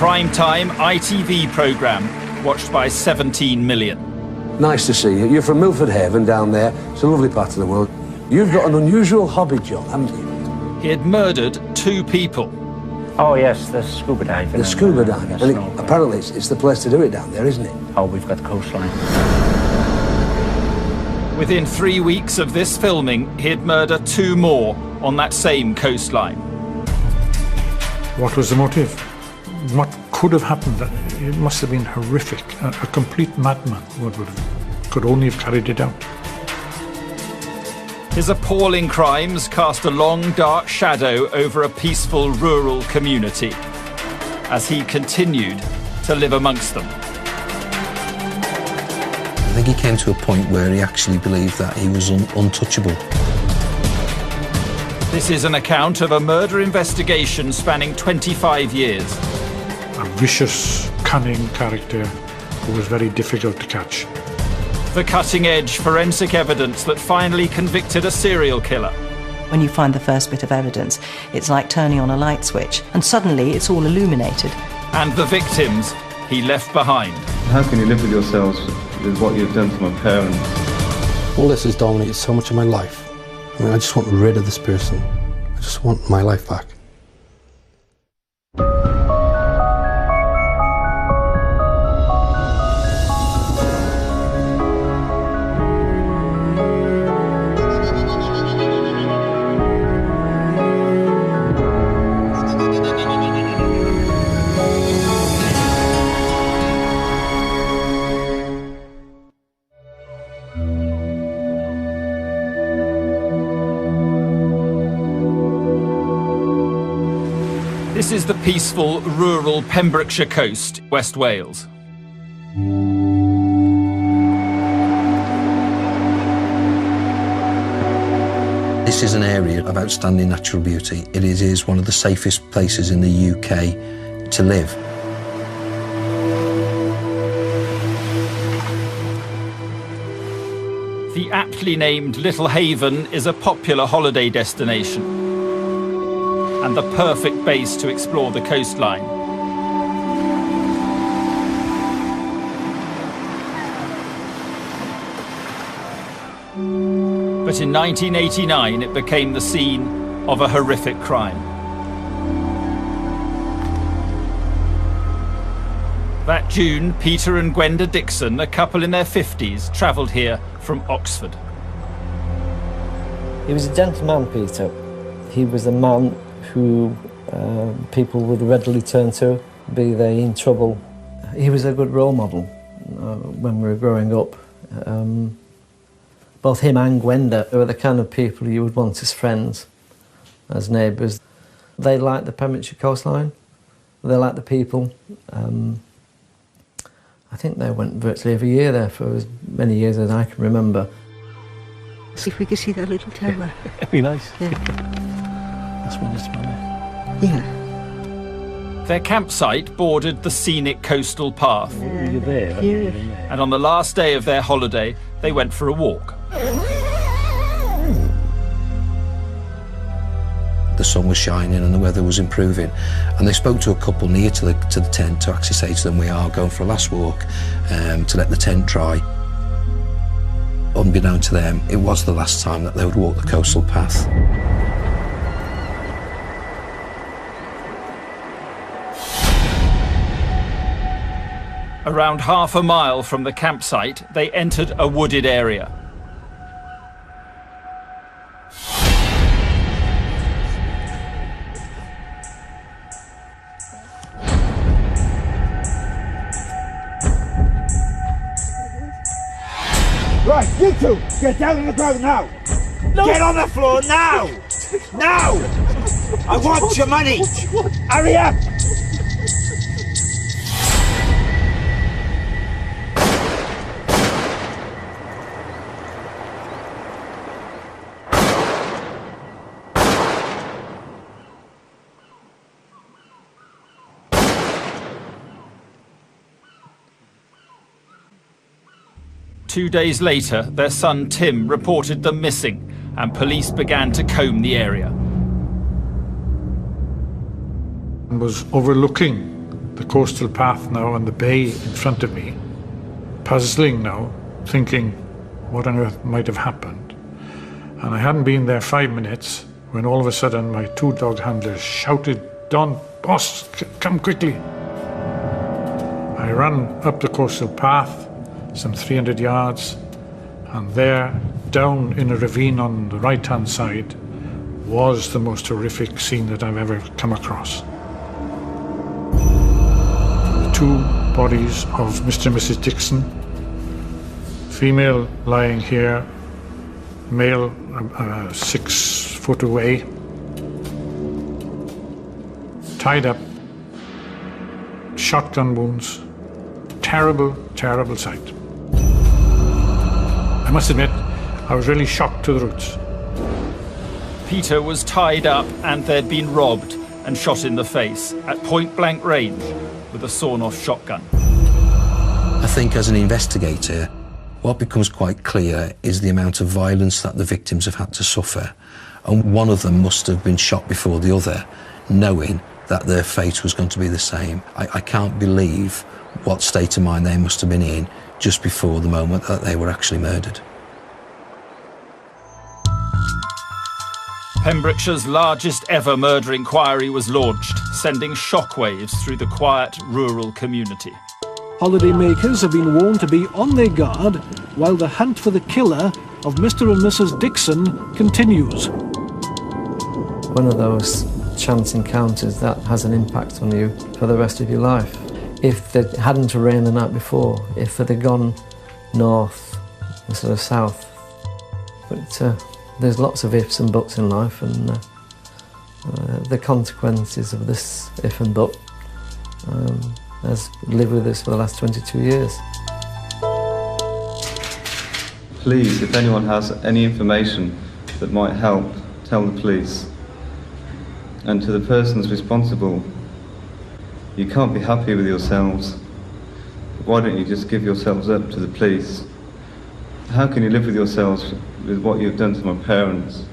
prime-time ITV programme watched by 17 million. Nice to see you. You're from Milford Haven down there. It's a lovely part of the world. You've got an unusual hobby, John, haven't you? He had murdered 2 people. Oh yes, the scuba diving. The scuba diving. And apparently it's the place to do it down there, isn't it? Oh, we've got the coastline. Within 3 weeks of this filming, he'd murder 2 more on that same coastline. What was the motive? What could have happened? It must have been horrific. A complete madman could only have carried it out. His appalling crimes cast a long, dark shadow over a peaceful rural community as he continued to live amongst them. I think he came to a point where he actually believed that he was untouchable. This is an account of a murder investigation spanning 25 years. A vicious, cunning character who was very difficult to catch. The cutting-edge forensic evidence that finally convicted a serial killer. When you find the first bit of evidence, it's like turning on a light switch, and suddenly it's all illuminated. And the victims he left behind. How can you live with yourselves with what you've done to my parents? All this has dominated so much of my life. I mean, I just want rid of this person. I just want my life back. This is the peaceful, rural Pembrokeshire coast, West Wales. This is an area of outstanding natural beauty. It is one of the safest places in the UK to live. The aptly named Little Haven is a popular holiday destination and the perfect base to explore the coastline. But in 1989, it became the scene of a horrific crime. That June, Peter and Gwenda Dixon, a couple in their 50s, travelled here from Oxford. He was a gentleman, Peter. He was a man who people would readily turn to, be they in trouble. He was a good role model when we were growing up. Both him and Gwenda were the kind of people you would want as friends, as neighbours. They liked the Pembrokeshire coastline, they liked the people. I think they went virtually every year there for as many years as I can remember. See if we could see that little tower. It'd be nice. Yeah. That's one just about it. Yeah. Their campsite bordered the scenic coastal path. Were you there? Yeah. And on the last day of their holiday, they went for a walk. The sun was shining and the weather was improving, and they spoke to a couple near to the tent to actually say to them, we are going for a last walk to let the tent dry. Unbeknown to them, it was the last time that they would walk the coastal path. Around half a mile from the campsite, they entered a wooded area. Right, you two, get down on the ground now. No. Get on the floor now. Now. I want your money. Hurry up. Two days later, their son Tim reported them missing, and police began to comb the area. Was overlooking the coastal path now and the bay in front of me, puzzling now, thinking what on earth might have happened. And I hadn't been there 5 minutes when all of a sudden my 2 dog handlers shouted, "Don, boss, come quickly." I ran up the coastal path, some 300 yards, and there, down in a ravine on the right-hand side, was the most horrific scene that I've ever come across. The 2 bodies of Mr. and Mrs. Dixon, female lying here, male 6 foot away, tied up, shotgun wounds. Terrible, terrible sight. I must admit, I was really shocked to the roots. Peter was tied up and they'd been robbed and shot in the face at point-blank range with a sawn-off shotgun. I think as an investigator, what becomes quite clear is the amount of violence that the victims have had to suffer. And one of them must have been shot before the other, knowing that their fate was going to be the same. I can't believe what state of mind they must have been in just before the moment that they were actually murdered. Pembrokeshire's largest ever murder inquiry was launched, sending shockwaves through the quiet rural community. Holidaymakers have been warned to be on their guard while the hunt for the killer of Mr. and Mrs. Dixon continues. One of those chance encounters that has an impact on you for the rest of your life. If it hadn't rained the night before, if it had gone north instead of south. But there's lots of ifs and buts in life, and the consequences of this if and but has lived with us for the last 22 years. Please, if anyone has any information that might help, tell the police. And to the persons responsible, you can't be happy with yourselves. Why don't you just give yourselves up to the police? How can you live with yourselves with what you've done to my parents?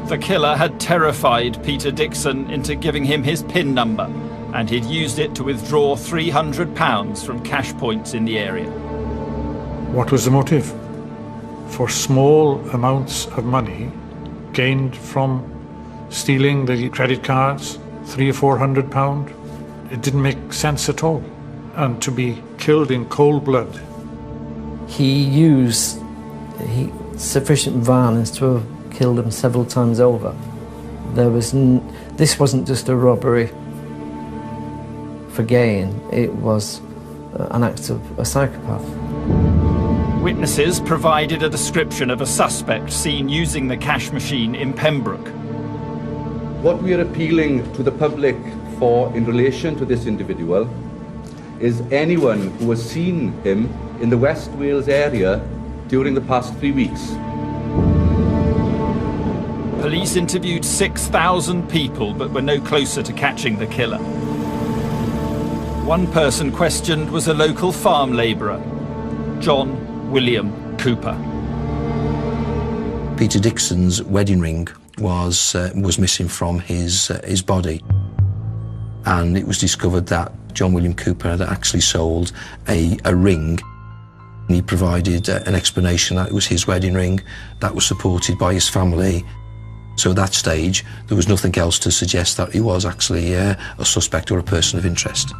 The killer had terrified Peter Dixon into giving him his PIN number, and he'd used it to withdraw £300 from cash points in the area. What was the motive? For small amounts of money gained from stealing the credit cards, £300 or £400, it didn't make sense at all. And to be killed in cold blood. He used sufficient violence to have killed him several times over. This wasn't just a robbery for gain, it was an act of a psychopath. Witnesses provided a description of a suspect seen using the cash machine in Pembroke. What we are appealing to the public for in relation to this individual is anyone who has seen him in the West Wales area during the past 3 weeks. Police interviewed 6,000 people but were no closer to catching the killer. One person questioned was a local farm labourer, John William Cooper. Peter Dixon's wedding ring was missing from his body, and it was discovered that John William Cooper had actually sold a ring. He provided an explanation that it was his wedding ring that was supported by his family. So at that stage, there was nothing else to suggest that he was actually a suspect or a person of interest.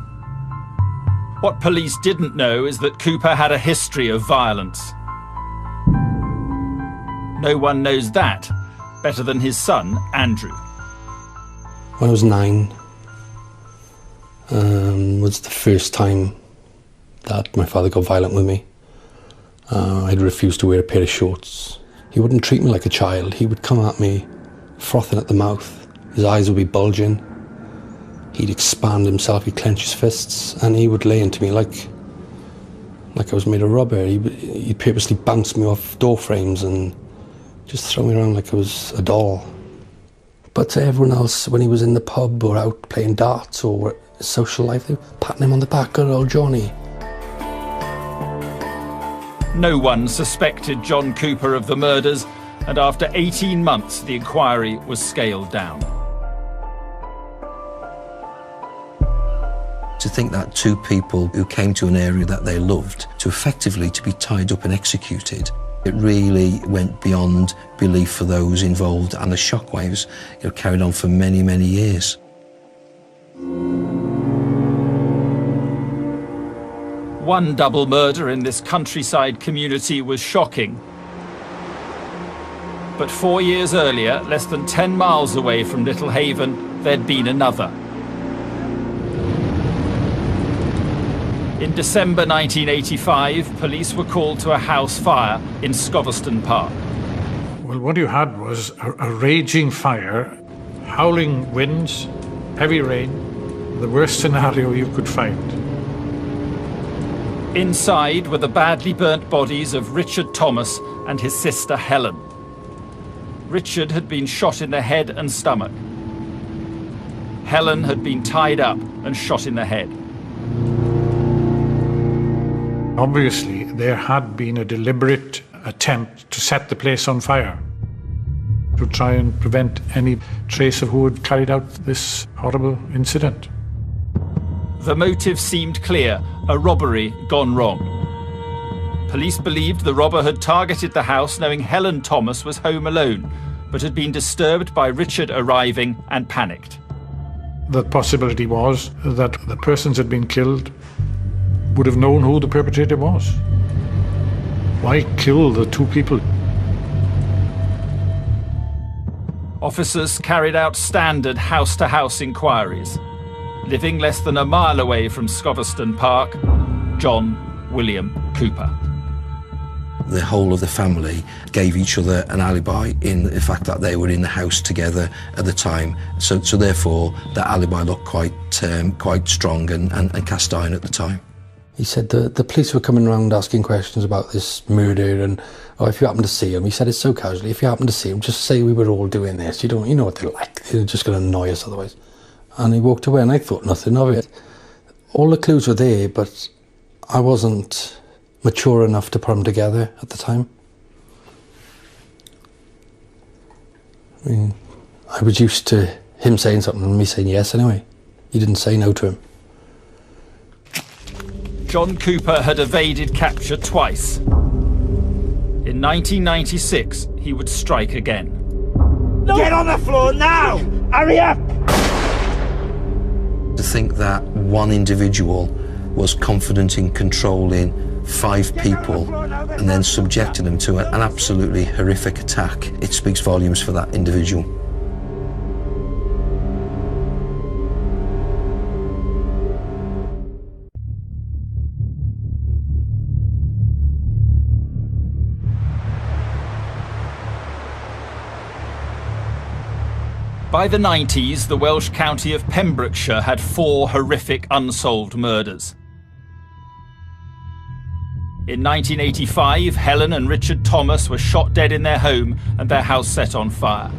What police didn't know is that Cooper had a history of violence. No one knows that better than his son, Andrew. When I was 9, was the first time that my father got violent with me. I'd refused to wear a pair of shorts. He wouldn't treat me like a child. He would come at me frothing at the mouth. His eyes would be bulging. He'd expand himself, he'd clench his fists, and he would lay into me like I was made of rubber. He'd purposely bounce me off door frames and just throw me around like I was a doll. But to everyone else, when he was in the pub or out playing darts or social life, they were patting him on the back, good old Johnny. No one suspected John Cooper of the murders and after 18 months, the inquiry was scaled down. To think that two people who came to an area that they loved to effectively to be tied up and executed, it really went beyond belief for those involved, and the shockwaves carried on for many, many years. One double murder in this countryside community was shocking. But 4 years earlier, less than 10 miles away from Little Haven, there'd been another. In December 1985, police were called to a house fire in Scoveston Park. Well, what you had was a raging fire, howling winds, heavy rain, the worst scenario you could find. Inside were the badly burnt bodies of Richard Thomas and his sister Helen. Richard had been shot in the head and stomach. Helen had been tied up and shot in the head. Obviously, there had been a deliberate attempt to set the place on fire, to try and prevent any trace of who had carried out this horrible incident. The motive seemed clear, a robbery gone wrong. Police believed the robber had targeted the house knowing Helen Thomas was home alone, but had been disturbed by Richard arriving and panicked. The possibility was that the persons had been killed would have known who the perpetrator was. Why kill the two people? Officers carried out standard house-to-house inquiries. Living less than a mile away from Scoveston Park, John William Cooper. The whole of the family gave each other an alibi in the fact that they were in the house together at the time. So therefore, that alibi looked quite strong and cast iron at the time. He said the police were coming around asking questions about this murder, and if you happen to see him, he said it so casually, if you happen to see him, just say we were all doing this. You know what they're like. They're just going to annoy us otherwise. And he walked away, and I thought nothing of it. All the clues were there, but I wasn't mature enough to put them together at the time. I mean, I was used to him saying something and me saying yes anyway. He didn't say no to him. John Cooper had evaded capture twice. In 1996, he would strike again. No. Get on the floor now! Hurry up! To think that one individual was confident in controlling 5 people and then subjecting them to an absolutely horrific attack, it speaks volumes for that individual. By the 90s, the Welsh county of Pembrokeshire had 4 horrific unsolved murders. In 1985, Helen and Richard Thomas were shot dead in their home and their house set on fire.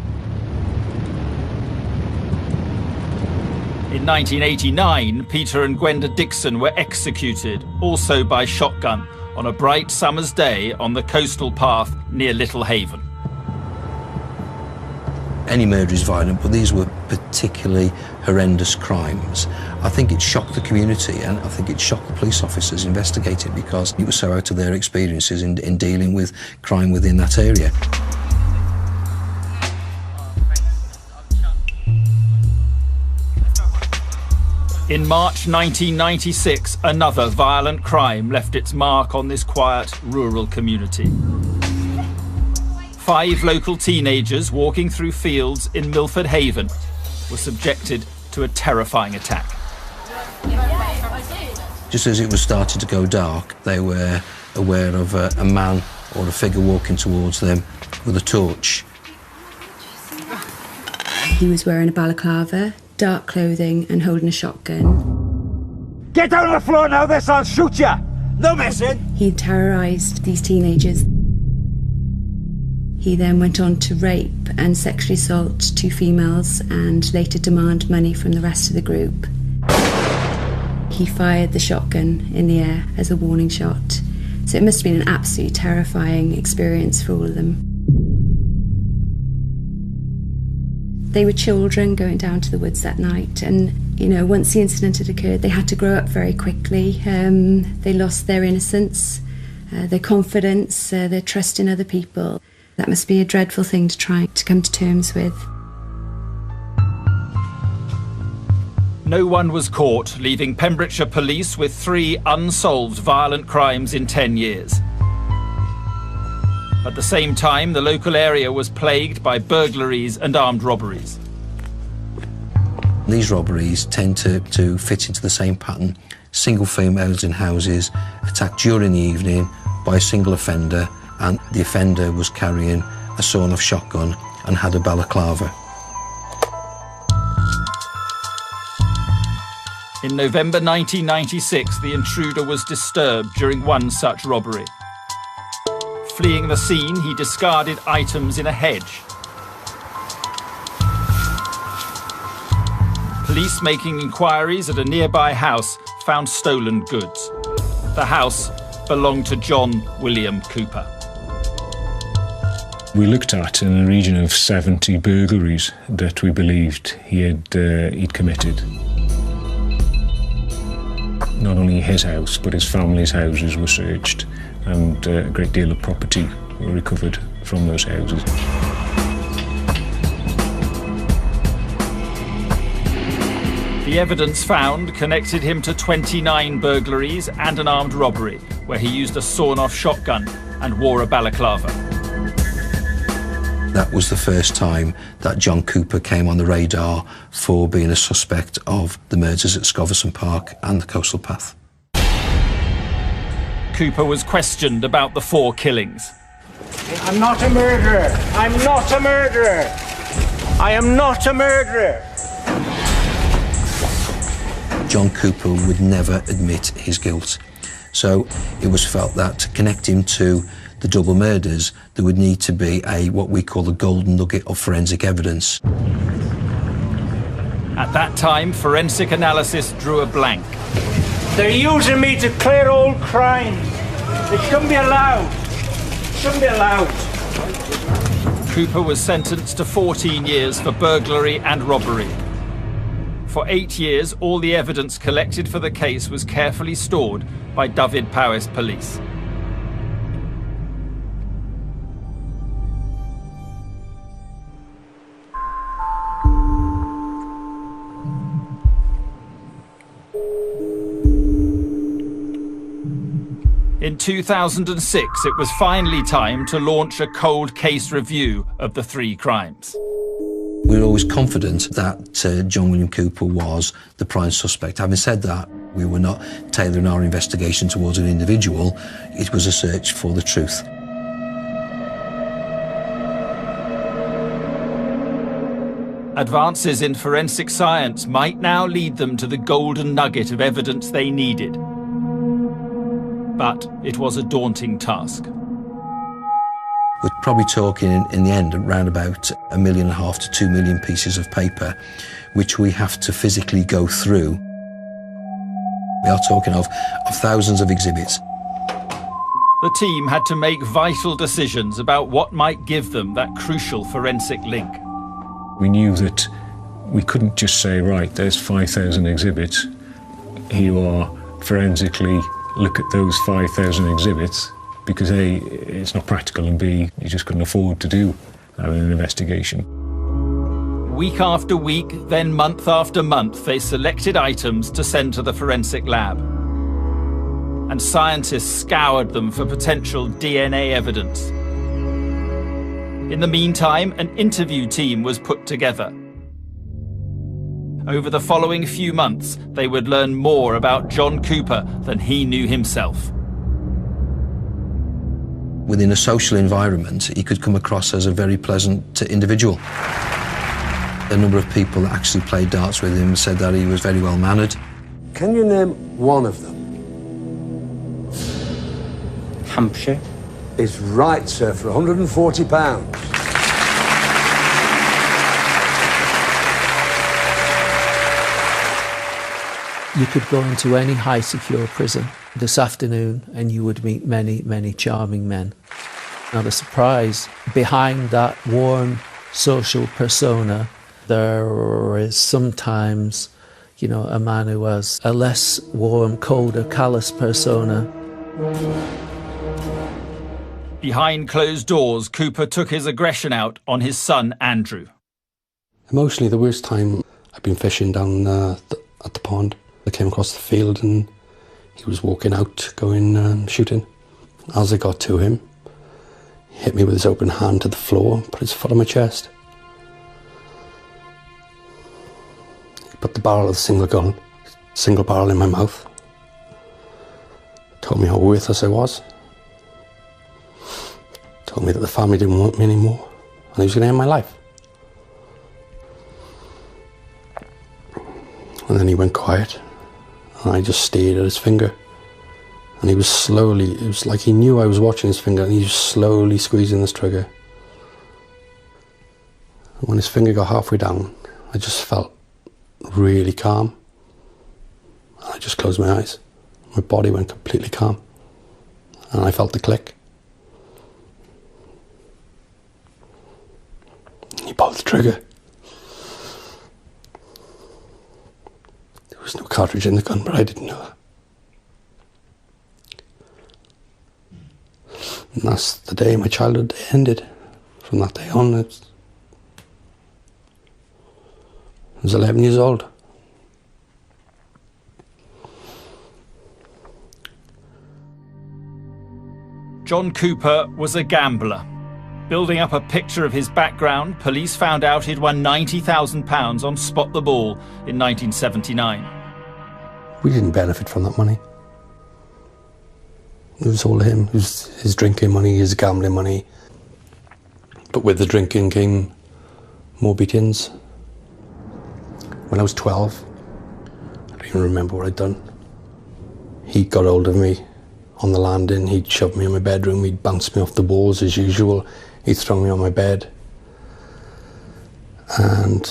In 1989, Peter and Gwenda Dixon were executed, also by shotgun, on a bright summer's day on the coastal path near Little Haven. Any murder is violent, but these were particularly horrendous crimes. I think it shocked the community, and I think it shocked the police officers investigating, because it was so out of their experiences in dealing with crime within that area. In March 1996, another violent crime left its mark on this quiet rural community. 5 local teenagers walking through fields in Milford Haven were subjected to a terrifying attack. Just as it was starting to go dark, they were aware of a man or a figure walking towards them with a torch. He was wearing a balaclava, dark clothing and holding a shotgun. Get down on the floor now, this I'll shoot you! No messing! He terrorised these teenagers. He then went on to rape and sexually assault 2 females and later demand money from the rest of the group. He fired the shotgun in the air as a warning shot, so it must have been an absolutely terrifying experience for all of them. They were children going down to the woods that night, and once the incident had occurred, they had to grow up very quickly. They lost their innocence, their confidence, their trust in other people. That must be a dreadful thing to try to come to terms with. No one was caught, leaving Pembrokeshire Police with 3 unsolved violent crimes in 10 years. At the same time, the local area was plagued by burglaries and armed robberies. These robberies tend to fit into the same pattern. Single females in houses, attacked during the evening by a single offender, and the offender was carrying a sawn-off shotgun and had a balaclava. In November 1996, the intruder was disturbed during one such robbery. Fleeing the scene, he discarded items in a hedge. Police making inquiries at a nearby house found stolen goods. The house belonged to John William Cooper. We looked at in the region of 70 burglaries that we believed he'd committed. Not only his house, but his family's houses were searched, and a great deal of property were recovered from those houses. The evidence found connected him to 29 burglaries and an armed robbery, where he used a sawn-off shotgun and wore a balaclava. That was the first time that John Cooper came on the radar for being a suspect of the murders at Scoverson Park and the Coastal Path. Cooper was questioned about the 4 killings. I'm not a murderer! I'm not a murderer! I am not a murderer! John Cooper would never admit his guilt. So it was felt that to connect him to the double murders, there would need to be what we call a golden nugget of forensic evidence. At that time, forensic analysis drew a blank. They're using me to clear old crimes. It shouldn't be allowed. It shouldn't be allowed. Cooper was sentenced to 14 years for burglary and robbery. For 8 years, all the evidence collected for the case was carefully stored by Dyfed-Powys Police. In 2006, it was finally time to launch a cold case review of the 3 crimes. We were always confident that John William Cooper was the prime suspect. Having said that, we were not tailoring our investigation towards an individual. It was a search for the truth. Advances in forensic science might now lead them to the golden nugget of evidence they needed. But it was a daunting task. We're probably talking in the end around about 1.5 million to 2 million pieces of paper, which we have to physically go through. We are talking of thousands of exhibits. The team had to make vital decisions about what might give them that crucial forensic link. We knew that we couldn't just say, right, there's 5,000 exhibits. Here you are, forensically look at those 5,000 exhibits, because A, it's not practical, and B, you just couldn't afford to do an investigation. Week after week, then month after month, they selected items to send to the forensic lab. And scientists scoured them for potential DNA evidence. In the meantime, an interview team was put together. Over the following few months, they would learn more about John Cooper than he knew himself. Within a social environment, he could come across as a very pleasant individual. A number of people that actually played darts with him said that he was very well mannered. Can you name one of them? Hampshire. Is right, sir, for £140. You could go into any high secure prison this afternoon and you would meet many, many charming men. Now the surprise behind that warm social persona There is sometimes, you know, a man who has a less warm, colder, callous persona. Behind closed doors, Cooper took his aggression out on his son, Andrew. Emotionally, the worst time, I'd been fishing down at the pond. I came across the field and he was walking out, going shooting. As I got to him, he hit me with his open hand to the floor, put his foot on my chest. He put the barrel of the single gun, single barrel in my mouth. Told me how worthless I was. Told me that the family didn't want me anymore and he was going to end my life. And then he went quiet and I just stared at his finger. And he was slowly, it was like he knew I was watching his finger and he was slowly squeezing this trigger. And when his finger got halfway down, I just felt really calm. And I just closed my eyes. My body went completely calm. And I felt the click. He pulled the trigger. There was no cartridge in the gun, but I didn't know that. And that's the day my childhood ended. From that day on, I was 11 years old. John Cooper was a gambler. Building up a picture of his background, police found out he'd won £90,000 on Spot the Ball in 1979. We didn't benefit from that money. It was all him. It was his drinking money, his gambling money. But with the drinking came more beatings. When I was 12, I don't even remember what I'd done. He got hold of me on the landing. He'd shoved me in my bedroom. He'd bounced me off the walls as usual. He'd thrown me on my bed. And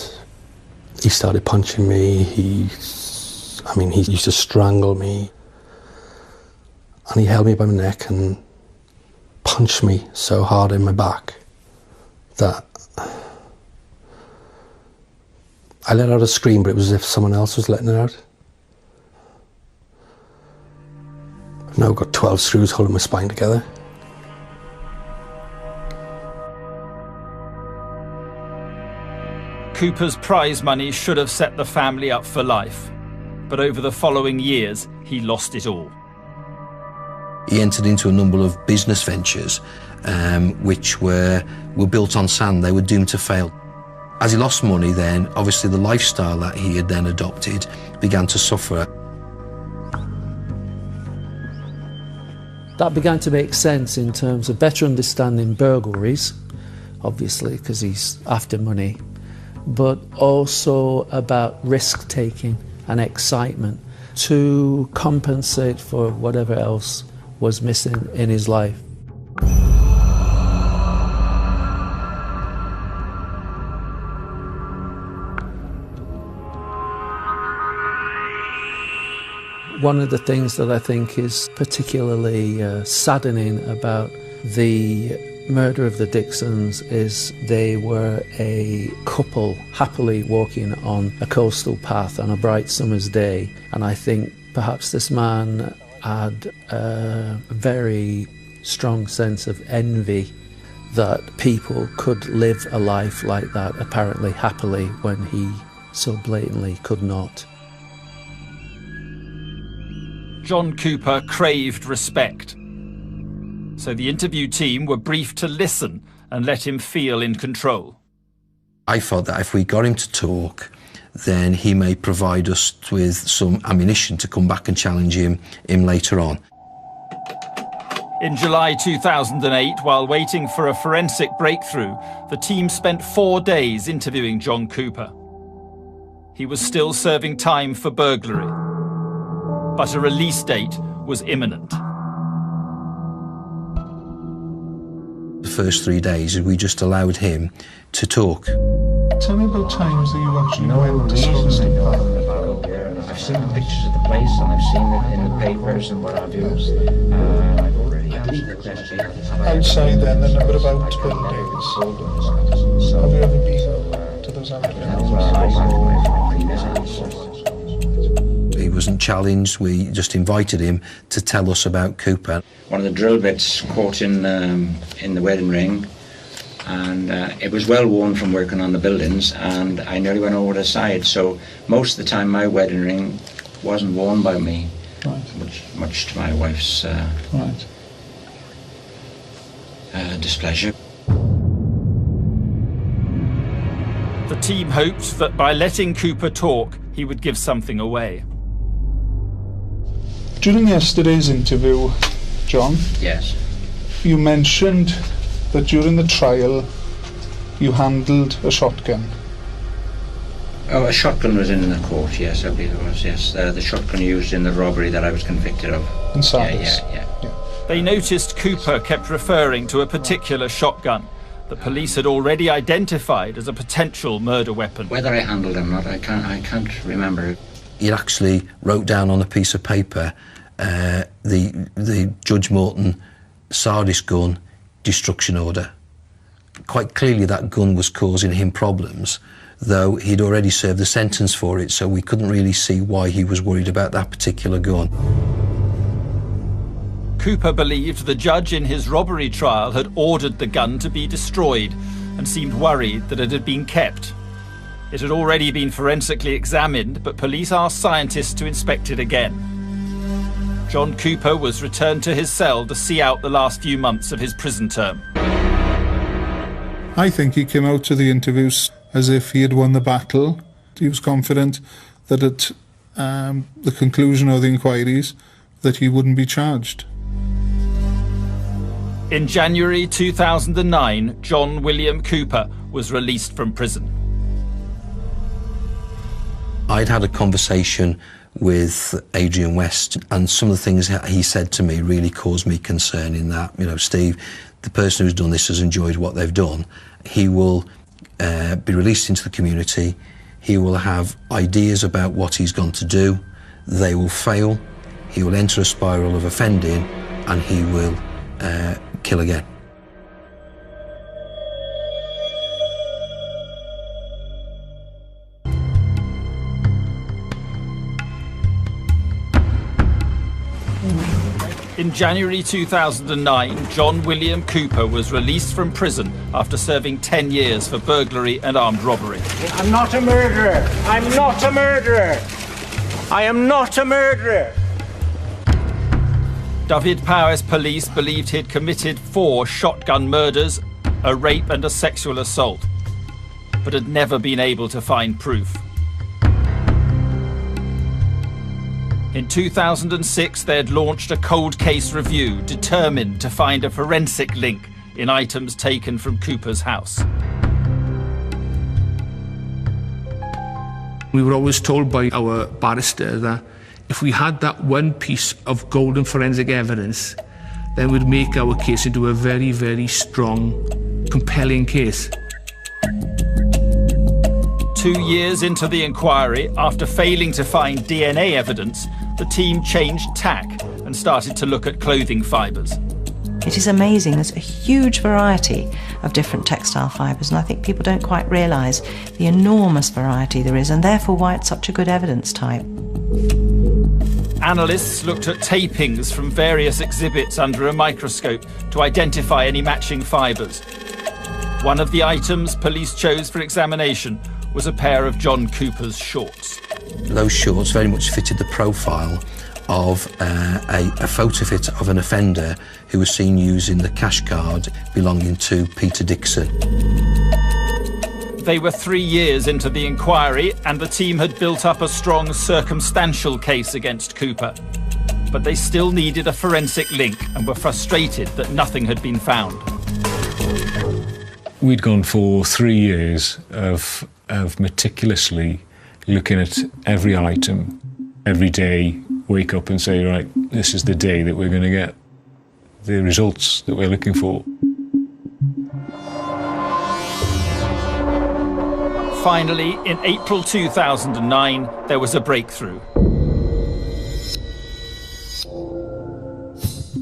he started punching me. He used to strangle me. And he held me by my neck and punched me so hard in my back that I let out a scream, but it was as if someone else was letting it out. I've now got 12 screws holding my spine together. Cooper's prize money should have set the family up for life. But over the following years, he lost it all. He entered into a number of business ventures which were built on sand. They were doomed to fail. As he lost money then, obviously the lifestyle that he had then adopted began to suffer. That began to make sense in terms of better understanding burglaries, obviously, because he's after money, but also about risk-taking and excitement to compensate for whatever else was missing in his life. One of the things that I think is particularly saddening about the murder of the Dixons is they were a couple happily walking on a coastal path on a bright summer's day, and I think perhaps this man had a very strong sense of envy that people could live a life like that apparently happily when he so blatantly could not. John Cooper craved respect. So the interview team were briefed to listen and let him feel in control. I thought that if we got him to talk, then he may provide us with some ammunition to come back and challenge him later on. In July 2008, while waiting for a forensic breakthrough, the team spent 4 days interviewing John Cooper. He was still serving time for burglary, but a release date was imminent. The first 3 days, we just allowed him to talk. Tell me about times that you actually went to Scotland. I've seen the pictures of the place and I've seen it in the papers and what have you. I've already answered the question. Outside then, the number of outbuildings. Have you ever been to those outbuildings? He wasn't challenged, we just invited him to tell us about Cooper. One of the drill bits caught in the wedding ring, and it was well worn from working on the buildings, and I nearly went over the side, so most of the time my wedding ring wasn't worn by me, much to my wife's displeasure. The team hoped that by letting Cooper talk, he would give something away. During yesterday's interview, John, yes, you mentioned that during the trial you handled a shotgun. Oh, a shotgun was in the court, yes, I believe it was, yes. The shotgun used in the robbery that I was convicted of. In Sardis? Yeah. They noticed Cooper kept referring to a particular shotgun that police had already identified as a potential murder weapon. Whether I handled it or not, I can't remember. He actually wrote down on a piece of paper the Judge Morton Sardis gun destruction order. Quite clearly that gun was causing him problems, though he'd already served a sentence for it, so we couldn't really see why he was worried about that particular gun. Cooper believed the judge in his robbery trial had ordered the gun to be destroyed and seemed worried that it had been kept. It had already been forensically examined, but police asked scientists to inspect it again. John Cooper was returned to his cell to see out the last few months of his prison term. I think he came out to the interviews as if he had won the battle. He was confident that at the conclusion of the inquiries that he wouldn't be charged. In January 2009, John William Cooper was released from prison. I'd had a conversation with Adrian West, and some of the things he said to me really caused me concern in that, you know, Steve, the person who's done this has enjoyed what they've done. He will be released into the community. He will have ideas about what he's going to do. They will fail. He will enter a spiral of offending, and he will kill again. In January 2009, John William Cooper was released from prison after serving 10 years for burglary and armed robbery. I'm not a murderer! I'm not a murderer! I am not a murderer! Dyfed-Powys police believed he'd committed 4 shotgun murders, a rape and a sexual assault, but had never been able to find proof. In 2006, they had launched a cold case review determined to find a forensic link in items taken from Cooper's house. We were always told by our barrister that if we had that one piece of golden forensic evidence, then we'd make our case into a very, very strong, compelling case. 2 years into the inquiry, after failing to find DNA evidence, the team changed tack and started to look at clothing fibres. It is amazing. There's a huge variety of different textile fibres, and I think people don't quite realise the enormous variety there is, and therefore why it's such a good evidence type. Analysts looked at tapings from various exhibits under a microscope to identify any matching fibres. One of the items police chose for examination was a pair of John Cooper's shorts. Those shorts very much fitted the profile of a photo fit of an offender who was seen using the cash card belonging to Peter Dixon. They were 3 years into the inquiry, and the team had built up a strong circumstantial case against Cooper. But they still needed a forensic link and were frustrated that nothing had been found. We'd gone for 3 years of meticulously looking at every item, every day, wake up and say, right, this is the day that we're going to get the results that we're looking for. Finally, in April 2009, there was a breakthrough.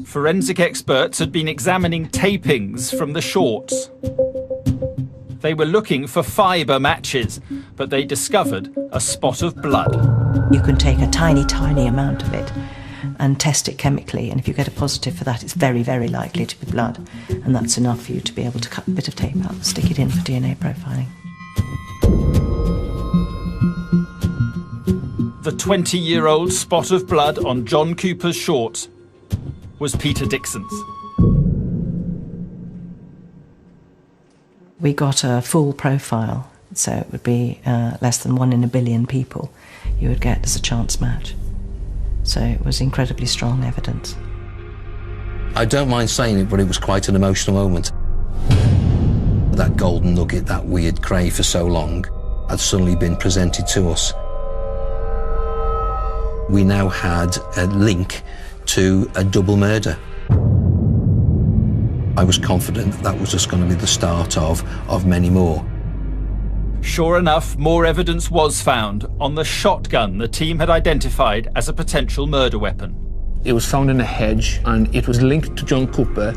Forensic experts had been examining tapings from the shorts. They were looking for fibre matches, but they discovered a spot of blood. You can take a tiny, tiny amount of it and test it chemically, and if you get a positive for that, it's very, very likely to be blood, and that's enough for you to be able to cut a bit of tape out and stick it in for DNA profiling. The 20-year-old spot of blood on John Cooper's shorts was Peter Dixon's. We got a full profile, so it would be less than 1 in a billion people you would get as a chance match. So it was incredibly strong evidence. I don't mind saying it, but it was quite an emotional moment. That golden nugget that we had craved for so long had suddenly been presented to us. We now had a link to a double murder. I was confident that was just going to be the start of many more. Sure enough, more evidence was found on the shotgun the team had identified as a potential murder weapon. It was found in a hedge, and it was linked to John Cooper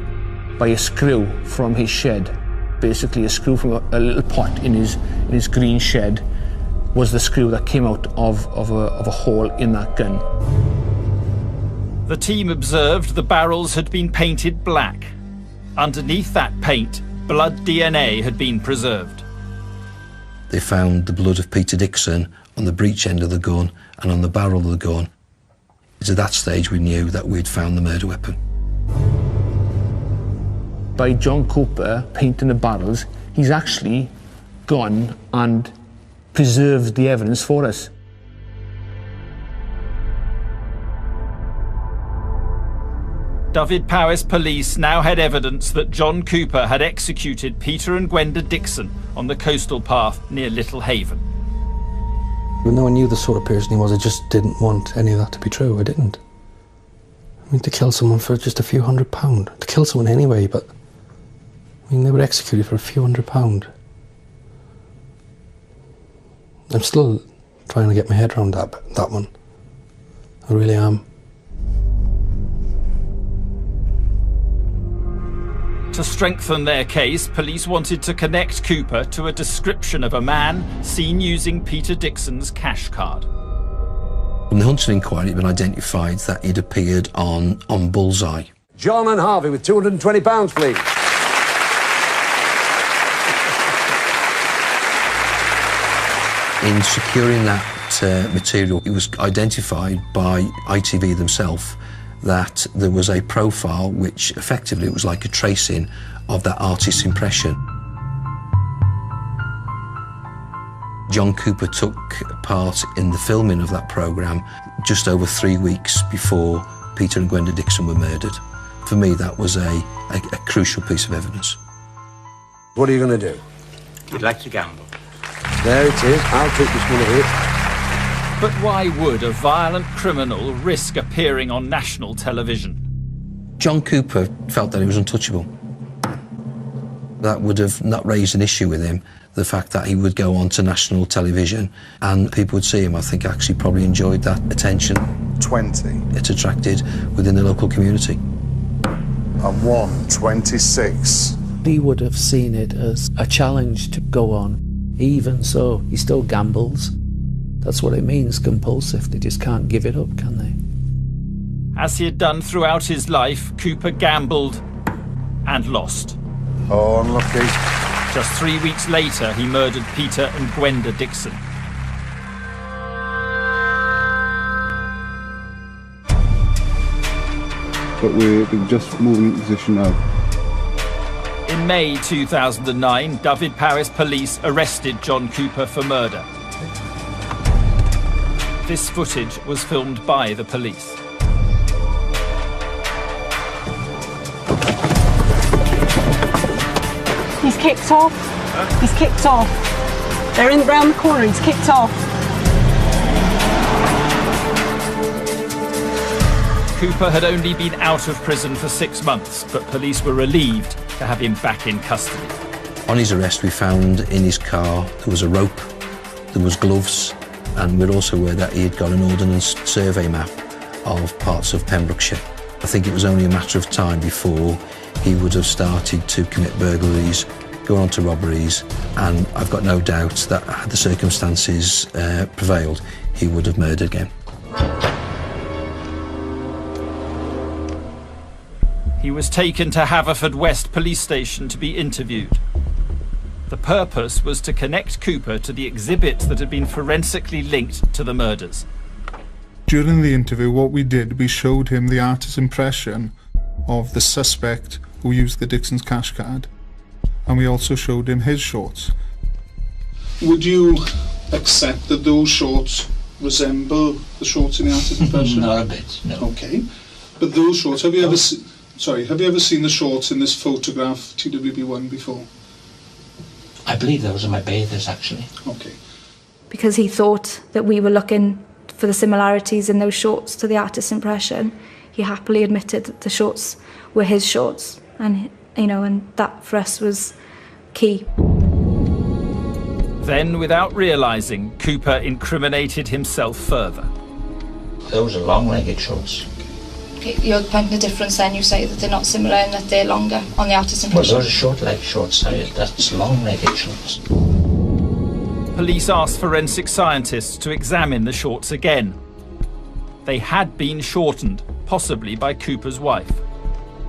by a screw from his shed. Basically, a screw from a little pot in his green shed was the screw that came out of a hole in that gun. The team observed the barrels had been painted black. Underneath that paint, blood DNA had been preserved. They found the blood of Peter Dixon on the breech end of the gun and on the barrel of the gun. It's at that stage we knew that we'd found the murder weapon. By John Cooper painting the barrels, he's actually gone and preserved the evidence for us. Dyfed-Powys police now had evidence that John Cooper had executed Peter and Gwenda Dixon on the coastal path near Little Haven. Even though I knew the sort of person he was, I just didn't want any of that to be true. I didn't. I mean, to kill someone for just a few £100, to kill someone anyway, but I mean, they were executed for a few £100. I'm still trying to get my head around that one. I really am. To strengthen their case, police wanted to connect Cooper to a description of a man seen using Peter Dixon's cash card. From the Hunter inquiry, it had been identified that he'd appeared on Bullseye. John and Harvey with £220, please. In securing that material, it was identified by ITV themselves that there was a profile which effectively was like a tracing of that artist's impression. John Cooper took part in the filming of that programme just over 3 weeks before Peter and Gwenda Dixon were murdered. For me, that was a crucial piece of evidence. What are you going to do? We'd like to gamble. There it is. I'll take this one here. But why would a violent criminal risk appearing on national television? John Cooper felt that he was untouchable. That would have not raised an issue with him, the fact that he would go on to national television and people would see him. I think actually probably enjoyed that attention. 20. It's attracted within the local community. And 1, 26. He would have seen it as a challenge to go on. Even so, he still gambles. That's what it means, compulsive. They just can't give it up, can they? As he had done throughout his life, Cooper gambled and lost. Oh, unlucky. Just 3 weeks later, he murdered Peter and Gwenda Dixon. But we're just moving position now. In May 2009, Dyfed-Powys police arrested John Cooper for murder. This footage was filmed by the police. He's kicked off. Huh? He's kicked off. They're in round the corner. He's kicked off. Cooper had only been out of prison for 6 months, but police were relieved to have him back in custody. On his arrest, we found in his car there was a rope, there was gloves, and we're also aware that he had got an ordnance survey map of parts of Pembrokeshire. I think it was only a matter of time before he would have started to commit burglaries going on to robberies, and I've got no doubt that had the circumstances prevailed, he would have murdered again. He was taken to Haverfordwest Police Station to be interviewed. The purpose was to connect Cooper to the exhibit that had been forensically linked to the murders. During the interview, what we did, we showed him the artist's impression of the suspect who used the Dixon's cash card, and we also showed him his shorts. Would you accept that those shorts resemble the shorts in the artist's impression? Not a bit, no. Okay, but those shorts, have you ever seen the shorts in this photograph TWB1 before? I believe those are my bathers, actually. Okay. Because he thought that we were looking for the similarities in those shorts to the artist's impression, he happily admitted that the shorts were his shorts, and and that for us was key. Then, without realising, Cooper incriminated himself further. Those are long-legged shorts. Okay, you're pointing the difference then, you say that they're not similar and that they're longer on the artist's impression? Well, those are short-legged shorts, that's long-legged shorts. Police asked forensic scientists to examine the shorts again. They had been shortened, possibly by Cooper's wife.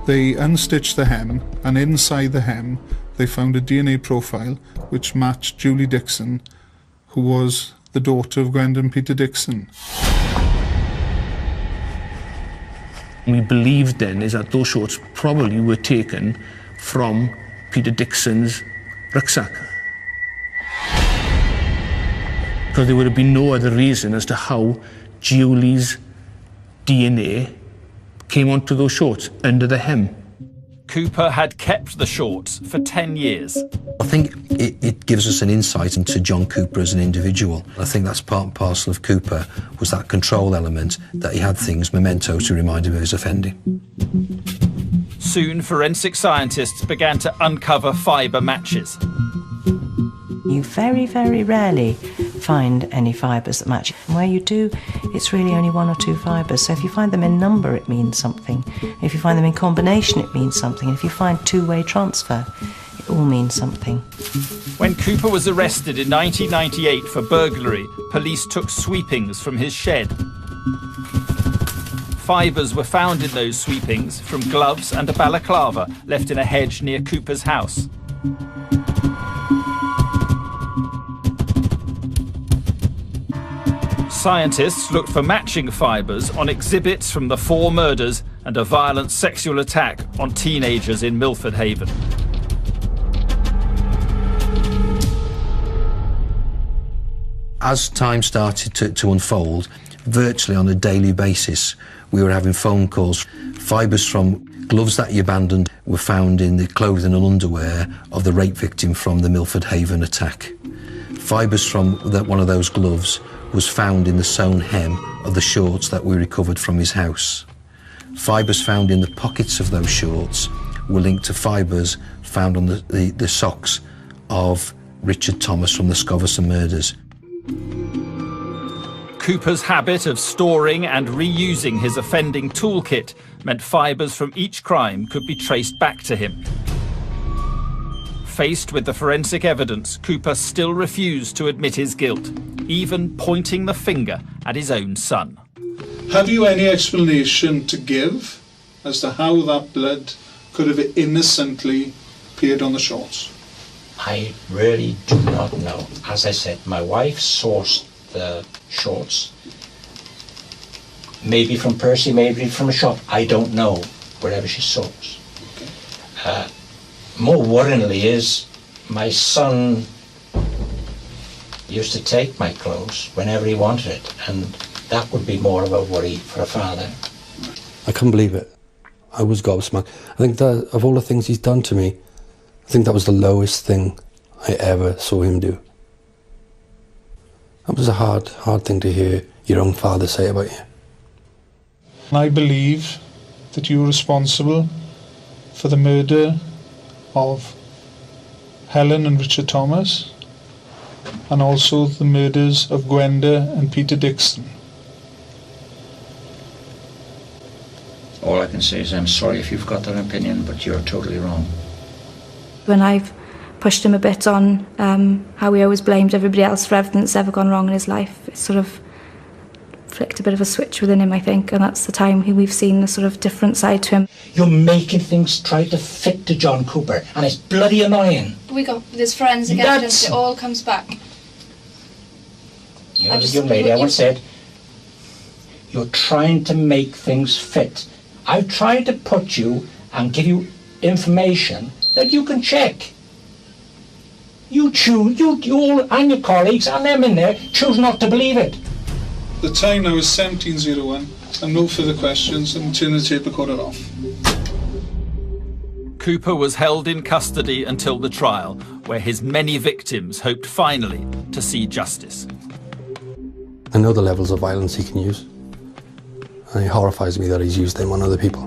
They unstitched the hem, and inside the hem they found a DNA profile which matched Julie Dixon, who was the daughter of Gwenda and Peter Dixon. We believed then is that those shorts probably were taken from Peter Dixon's rucksack. Because there would have been no other reason as to how Julie's DNA came onto those shorts under the hem. Cooper had kept the shorts for 10 years. I think it gives us an insight into John Cooper as an individual. I think that's part and parcel of Cooper, was that control element, that he had things, memento, to remind him of his offending. Soon, forensic scientists began to uncover fibre matches. You very, very rarely find any fibres that match. And where you do, it's really only one or two fibres. So if you find them in number, it means something. If you find them in combination, it means something. And if you find two-way transfer, it all means something. When Cooper was arrested in 1998 for burglary, police took sweepings from his shed. Fibres were found in those sweepings from gloves and a balaclava left in a hedge near Cooper's house. Scientists looked for matching fibres on exhibits from the 4 murders and a violent sexual attack on teenagers in Milford Haven. As time started to unfold, virtually on a daily basis, we were having phone calls. Fibres from gloves that he abandoned were found in the clothing and underwear of the rape victim from the Milford Haven attack. Fibres from one of those gloves was found in the sewn hem of the shorts that we recovered from his house. Fibres found in the pockets of those shorts were linked to fibres found on the socks of Richard Thomas from the Scoverson murders. Cooper's habit of storing and reusing his offending toolkit meant fibres from each crime could be traced back to him. Faced with the forensic evidence, Cooper still refused to admit his guilt, even pointing the finger at his own son. Have you any explanation to give as to how that blood could have innocently appeared on the shorts? I really do not know. As I said, my wife sourced the shorts. Maybe from Percy, maybe from a shop. I don't know, wherever she sourced. More worryingly is my son used to take my clothes whenever he wanted it, and that would be more of a worry for a father. I couldn't believe it. I was gobsmacked. I think that of all the things he's done to me, I think that was the lowest thing I ever saw him do. That was a hard thing to hear your own father say about you. I believe that you're responsible for the murder of Helen and Richard Thomas, and also the murders of Gwenda and Peter Dixon. All I can say is I'm sorry if you've got that opinion, but you're totally wrong. When I've pushed him a bit on how he always blamed everybody else for everything that's ever gone wrong in his life. It sort of flicked a bit of a switch within him, I think, and that's the time we've seen a sort of different side to him. You're making things try to fit to John Cooper, and it's bloody annoying. There's forensic evidence, it all comes back. You're a young lady, I once said, you're trying to make things fit. I've tried to put you and give you information that you can check. You all, and your colleagues, and them in there, choose not to believe it. The time now is 17:01, and no further questions, and turn the tape recorder off. Cooper was held in custody until the trial, where his many victims hoped finally to see justice. I know the levels of violence he can use, and it horrifies me that he's used them on other people.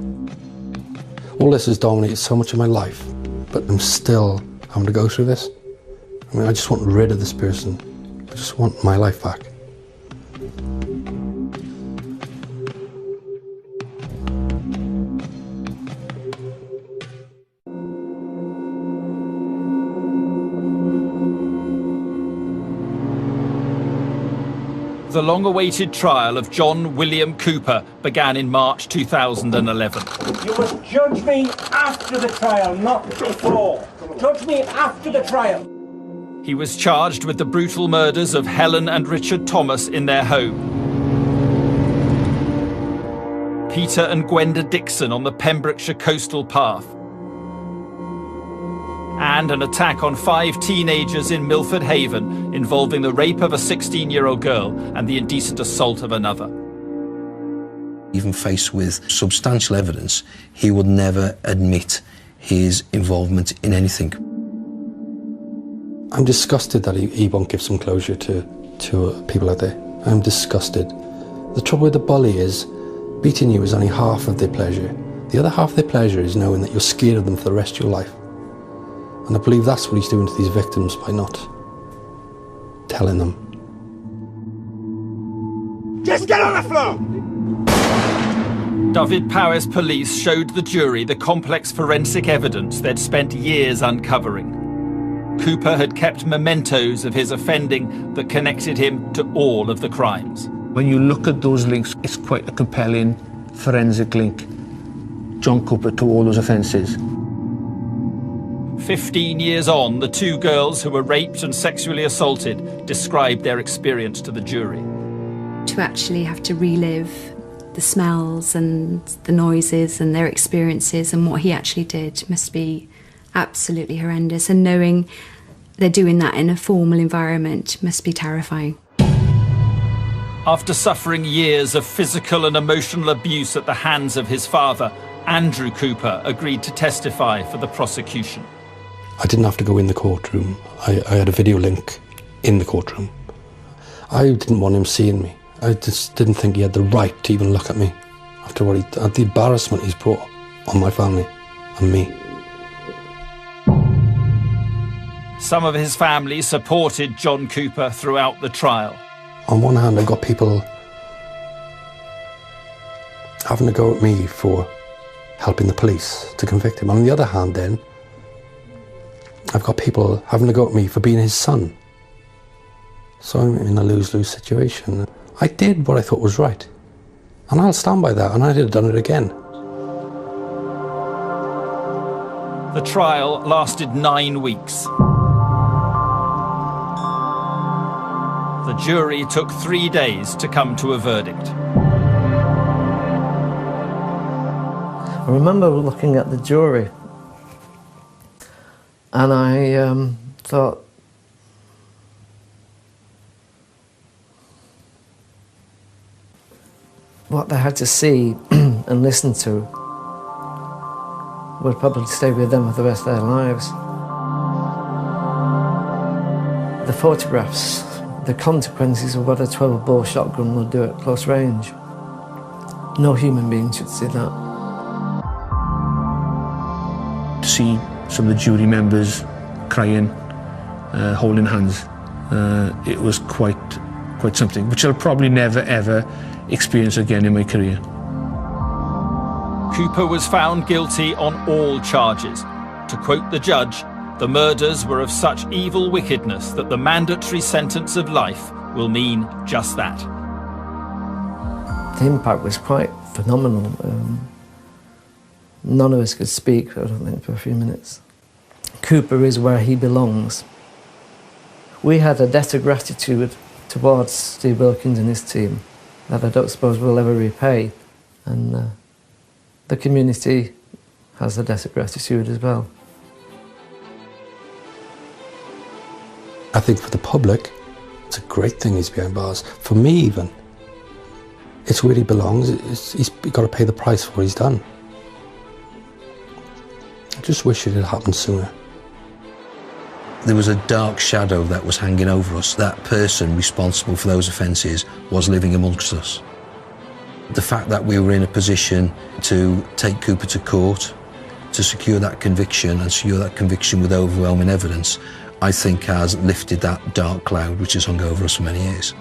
All this has dominated so much of my life, but I'm still having to go through this. I mean, I just want rid of this person. I just want my life back. The long-awaited trial of John William Cooper began in March 2011. You must judge me after the trial, not before. Judge me after the trial. He was charged with the brutal murders of Helen and Richard Thomas in their home, Peter and Gwenda Dixon on the Pembrokeshire coastal path, and an attack on 5 teenagers in Milford Haven involving the rape of a 16-year-old girl and the indecent assault of another. Even faced with substantial evidence, he would never admit his involvement in anything. I'm disgusted that he won't give some closure to people out there. I'm disgusted. The trouble with the bully is, beating you is only half of their pleasure. The other half of their pleasure is knowing that you're scared of them for the rest of your life. And I believe that's what he's doing to these victims by not telling them. Just get on the floor! Dyfed-Powys police showed the jury the complex forensic evidence they'd spent years uncovering. Cooper had kept mementos of his offending that connected him to all of the crimes. When you look at those links, it's quite a compelling forensic link. John Cooper to all those offences. 15 years on, the 2 girls who were raped and sexually assaulted described their experience to the jury. To actually have to relive the smells and the noises and their experiences and what he actually did must be absolutely horrendous, and knowing they're doing that in a formal environment must be terrifying. After suffering years of physical and emotional abuse at the hands of his father, Andrew Cooper agreed to testify for the prosecution. I didn't have to go in the courtroom. I had a video link in the courtroom. I didn't want him seeing me. I just didn't think he had the right to even look at me after the embarrassment he's brought on my family and me. Some of his family supported John Cooper throughout the trial. On one hand, I've got people having to go at me for helping the police to convict him. On the other hand, then, I've got people having to go at me for being his son. So I'm in a lose-lose situation. I did what I thought was right, and I'll stand by that, and I'd have done it again. The trial lasted 9 weeks. The jury took 3 days to come to a verdict. I remember looking at the jury, and I thought, what they had to see and listen to would probably stay with them for the rest of their lives. The photographs, the consequences of what a 12-bore shotgun will do at close range. No human being should see that. To see some of the jury members crying, holding hands, it was quite something, which I'll probably never ever experience again in my career. Cooper was found guilty on all charges. To quote the judge, The murders were of such evil wickedness that the mandatory sentence of life will mean just that. The impact was quite phenomenal. None of us could speak, I don't think, for a few minutes. Cooper is where he belongs. We had a debt of gratitude towards Steve Wilkins and his team that I don't suppose we'll ever repay. And the community has a debt of gratitude as well. I think for the public, it's a great thing he's behind bars. For me even, it's where he belongs. He's got to pay the price for what he's done. I just wish it had happened sooner. There was a dark shadow that was hanging over us. That person responsible for those offences was living amongst us. The fact that we were in a position to take Cooper to court, to secure that conviction and secure that conviction with overwhelming evidence, I think has lifted that dark cloud which has hung over us for many years.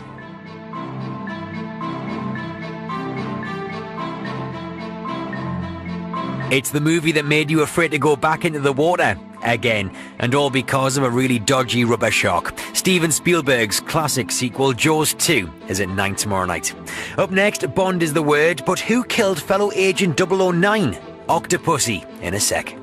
It's the movie that made you afraid to go back into the water again, and all because of a really dodgy rubber shark. Steven Spielberg's classic sequel Jaws 2 is at 9 tomorrow night. Up next, Bond is the word, but who killed fellow agent 009? Octopussy in a sec.